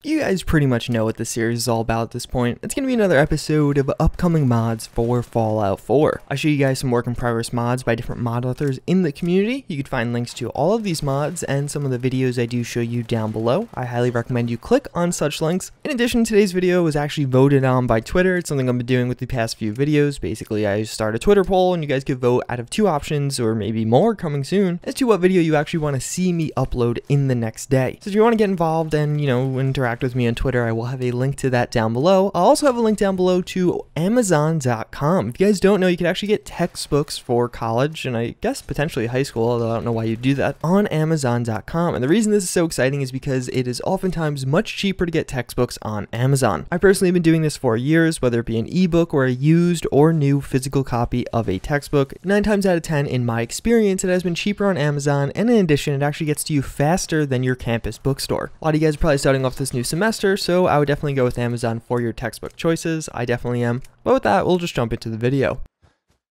You guys pretty much know what this series is all about at this point. It's going to be another episode of upcoming mods for Fallout 4. I show you guys some work in progress mods by different mod authors in the community. You can find links to all of these mods and some of the videos I do show you down below. I highly recommend you click on such links. In addition, today's video was actually voted on by Twitter. It's something I've been doing with the past few videos. Basically, I start a Twitter poll and you guys could vote out of 2 options or maybe more coming soon as to what video you actually want to see me upload in the next day. So if you want to get involved and, interact with me on Twitter, I will have a link to that down below. I'll also have a link down below to Amazon.com. If you guys don't know, you can actually get textbooks for college and I guess potentially high school, although I don't know why you do that, on Amazon.com. And the reason this is so exciting is because it is oftentimes much cheaper to get textbooks on Amazon. I've personally been doing this for years, whether it be an ebook or a used or new physical copy of a textbook. 9 times out of 10 in my experience, it has been cheaper on Amazon, and in addition, it actually gets to you faster than your campus bookstore. A lot of you guys are probably starting off this new semester, so I would definitely go with Amazon for your textbook choices. I definitely am. But with that, we'll just jump into the video.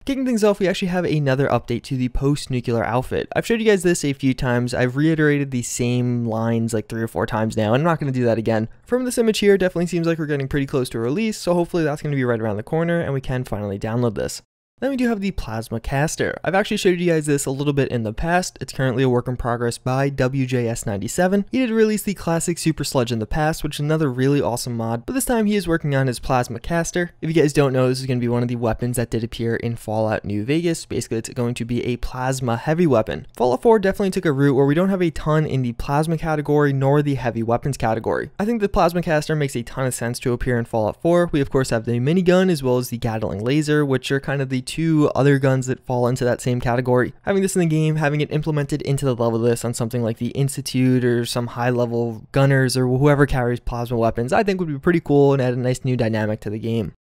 Kicking things off, we actually have another update to the post-nuclear outfit. I've showed you guys this a few times. I've reiterated the same lines like 3 or 4 times now, and I'm not going to do that again. From this image here, it definitely seems like we're getting pretty close to a release, so hopefully that's going to be right around the corner and we can finally download this. Then we do have the plasma caster. I've actually showed you guys this a little bit in the past. It's currently a work in progress by WJS97. He did release the classic Super Sludge in the past, which is another really awesome mod, but this time he is working on his plasma caster. If you guys don't know, this is going to be one of the weapons that did appear in Fallout New Vegas. Basically, it's going to be a plasma heavy weapon. Fallout 4 definitely took a route where we don't have a ton in the plasma category nor the heavy weapons category. I think the plasma caster makes a ton of sense to appear in Fallout 4. We of course have the minigun as well as the Gatling laser, which are kind of the 2 other guns that fall into that same category. Having this in the game, having it implemented into the level list on something like the Institute or some high level gunners or whoever carries plasma weapons, I think would be pretty cool and add a nice new dynamic to the game.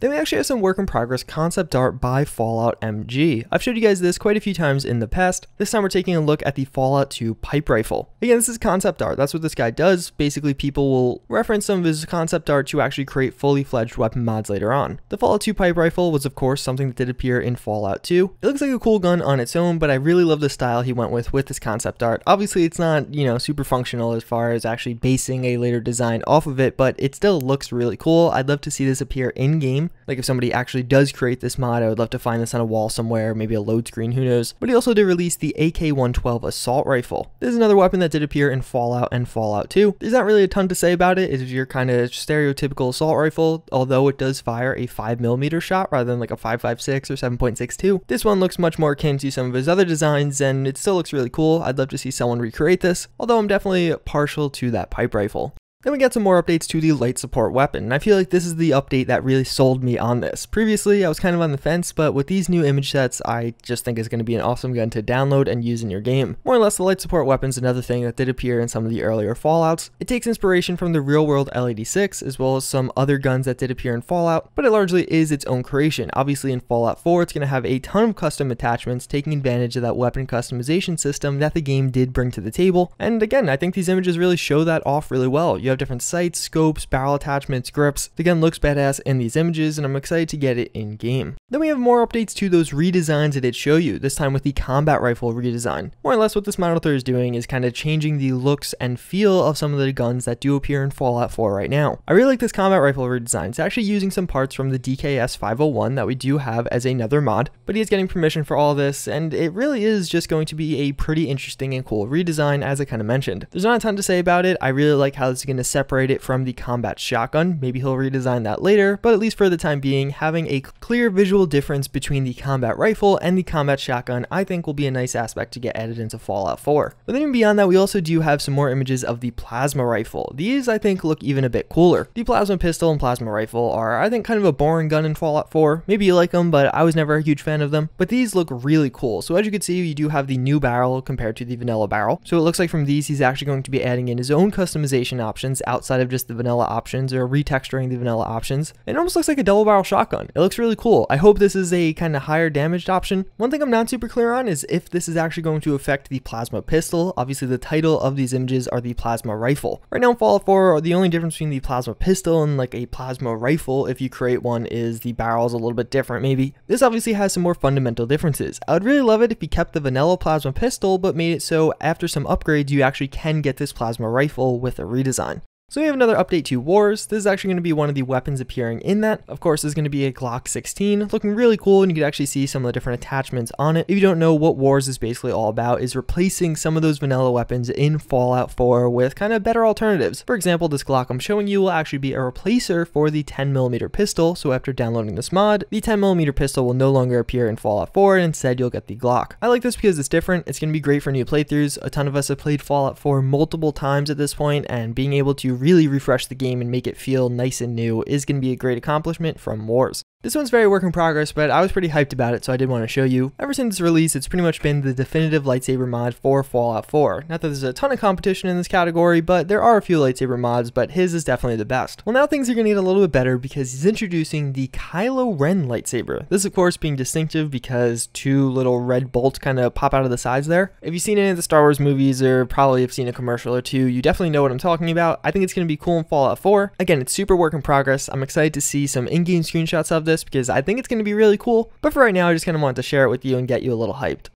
Then we actually have some work in progress concept art by Fallout MG. I've showed you guys this quite a few times in the past. This time we're taking a look at the Fallout 2 pipe rifle. Again, this is concept art. That's what this guy does. Basically, people will reference some of his concept art to actually create fully fledged weapon mods later on. The Fallout 2 pipe rifle was of course something that did appear in Fallout 2. It looks like a cool gun on its own, but I really love the style he went with this concept art. Obviously, it's not, super functional as far as actually basing a later design off of it, but it still looks really cool. I'd love to see this appear in game. Like if somebody actually does create this mod, I would love to find this on a wall somewhere, maybe a load screen, who knows. But he also did release the AK-112 assault rifle. This is another weapon that did appear in Fallout and Fallout 2. There's not really a ton to say about it. It's your kind of stereotypical assault rifle, although it does fire a 5mm shot rather than like a 5.56 or 7.62. This one looks much more akin to some of his other designs and it still looks really cool. I'd love to see someone recreate this, although I'm definitely partial to that pipe rifle. Then we got some more updates to the light support weapon, and I feel like this is the update that really sold me on this. Previously, I was kind of on the fence, but with these new image sets, I just think it's going to be an awesome gun to download and use in your game. More or less, the light support weapon is another thing that did appear in some of the earlier Fallouts. It takes inspiration from the real-world L86, as well as some other guns that did appear in Fallout, but it largely is its own creation. Obviously, in Fallout 4, it's going to have a ton of custom attachments, taking advantage of that weapon customization system that the game did bring to the table. And again, I think these images really show that off really well. You have different sights, scopes, barrel attachments, grips. The gun looks badass in these images and I'm excited to get it in game. Then we have more updates to those redesigns I did show you, this time with the combat rifle redesign. More or less what this mod author is doing is kind of changing the looks and feel of some of the guns that do appear in Fallout 4 right now. I really like this combat rifle redesign. It's actually using some parts from the DKS 501 that we do have as another mod, but he is getting permission for all this and it really is just going to be a pretty interesting and cool redesign as I kind of mentioned. There's not a ton to say about it. I really like how this is going to separate it from the combat shotgun. Maybe he'll redesign that later, but at least for the time being, having a clear visual difference between the combat rifle and the combat shotgun I think will be a nice aspect to get added into Fallout 4. But then even beyond that, we also do have some more images of the plasma rifle. These I think look even a bit cooler. The plasma pistol and plasma rifle are I think kind of a boring gun in Fallout 4. Maybe you like them, but I was never a huge fan of them. But these look really cool. So as you can see, you do have the new barrel compared to the vanilla barrel. So it looks like from these, he's actually going to be adding in his own customization options outside of just the vanilla options or retexturing the vanilla options. It almost looks like a double barrel shotgun. It looks really cool. I hope this is a kind of higher damaged option. One thing I'm not super clear on is if this is actually going to affect the plasma pistol. Obviously the title of these images are the plasma rifle. Right now in Fallout 4, the only difference between the plasma pistol and like a plasma rifle, if you create one, is the barrel is a little bit different maybe. This obviously has some more fundamental differences. I would really love it if you kept the vanilla plasma pistol but made it so after some upgrades you actually can get this plasma rifle with a redesign. So we have another update to Wars. This is actually going to be one of the weapons appearing in that. Of course, there's going to be a Glock 16, looking really cool, and you can actually see some of the different attachments on it. If you don't know what Wars is basically all about, is replacing some of those vanilla weapons in Fallout 4 with kind of better alternatives. For example, this Glock I'm showing you will actually be a replacer for the 10mm pistol, so after downloading this mod, the 10mm pistol will no longer appear in Fallout 4, and instead you'll get the Glock. I like this because it's different. It's going to be great for new playthroughs. A ton of us have played Fallout 4 multiple times at this point, and being able to really refresh the game and make it feel nice and new is going to be a great accomplishment from Wars. This one's very work in progress, but I was pretty hyped about it, so I did want to show you. Ever since its release, it's pretty much been the definitive lightsaber mod for Fallout 4. Not that there's a ton of competition in this category, but there are a few lightsaber mods, but his is definitely the best. Well, now things are going to get a little bit better because he's introducing the Kylo Ren lightsaber. This, of course, being distinctive because two little red bolts kind of pop out of the sides there. If you've seen any of the Star Wars movies or probably have seen a commercial or two, you definitely know what I'm talking about. I think it's going to be cool in Fallout 4. Again, it's super work in progress. I'm excited to see some in-game screenshots of this because I think it's going to be really cool, but for right now I just kind of wanted to share it with you and get you a little hyped.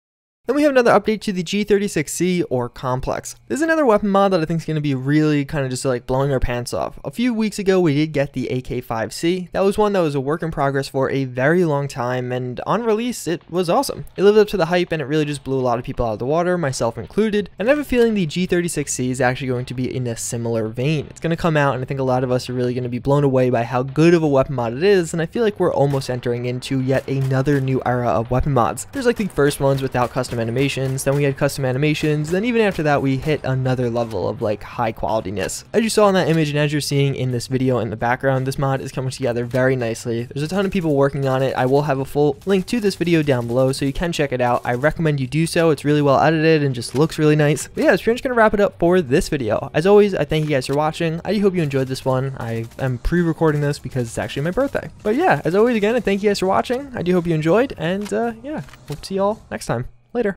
Then we have another update to the G36C or Complex. This is another weapon mod that I think is going to be really kind of just like blowing our pants off. A few weeks ago we did get the AK-5C. That was one that was a work in progress for a very long time, and on release it was awesome. It lived up to the hype and it really just blew a lot of people out of the water, myself included, and I have a feeling the G36C is actually going to be in a similar vein. It's going to come out and I think a lot of us are really going to be blown away by how good of a weapon mod it is, and I feel like we're almost entering into yet another new era of weapon mods. There's like the first ones without custom animations, then we had custom animations, then even after that we hit another level of like high qualityness. As you saw in that image and as you're seeing in this video in the background, this mod is coming together very nicely. There's a ton of people working on it. I will have a full link to this video down below so you can check it out. I recommend you do so. It's really well edited and just looks really nice. But yeah, that's pretty much gonna wrap it up for this video. As always, I thank you guys for watching. I do hope you enjoyed this one. I am pre-recording this because it's actually my birthday. But yeah, as always, again, I thank you guys for watching. I do hope you enjoyed, and yeah, hope to see y'all next time.